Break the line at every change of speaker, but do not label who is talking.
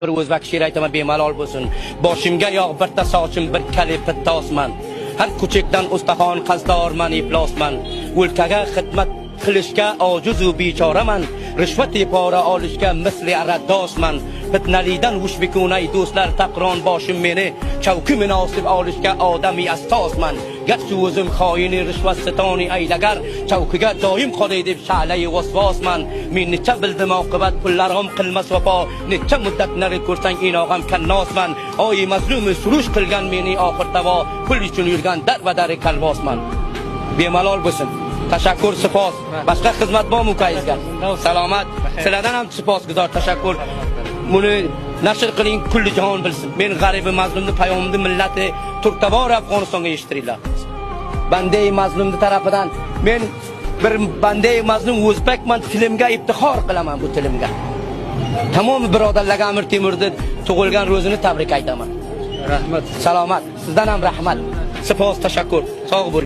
bir o'zbek she'r aytaman bemalol bo'lsin. Boshimga yog' birta sochim bir kalipit tosman. Har ko'chakdan ustaxon qazdorman iflosman. O'lkaga xizmat qilishga ojiz u bechoraman. Rishvat pora olishga misli araddosman. Fitnalidan ushbikunay do'stlar taqron boshim meni chavki munosib olishga odamiy astosman. Garchi o'zim xoini rishvat sitoni aylagar chavkiga doim qolay deb sha'lay vasvosman. Men necha bildim oqibat pullarim qilmas vafo, necha muddatlar ko'rsang inog'am kannosman. Oy mazlumi surush qilgan meni oxir davo, pul uchun yurgan darvadari kalvosman. Bemalol bo'lsin. Tashakkur, sipos. Boshqa xizmat bormi ukangizga? Salomat. Sizlardan ham siposguzor, tashakkur. Buni nashr qiling, kulli jahon bilsin. Men g'aribi mazlumni payomimni millati Turktabor Afg'onistonga eshittiringlar. Bandai mazlumni tarafidan men bir bandai mazlum o'zbekman, tilimga iftixor qilaman bu tilimga. Tamom birodarlarga Amir Temurni tug'ilgan ro'zini tabrik aytaman. Rahmat. Salomat. Sizdan ham rahmat. Sipos, tashakkur. Sog' bo'ling.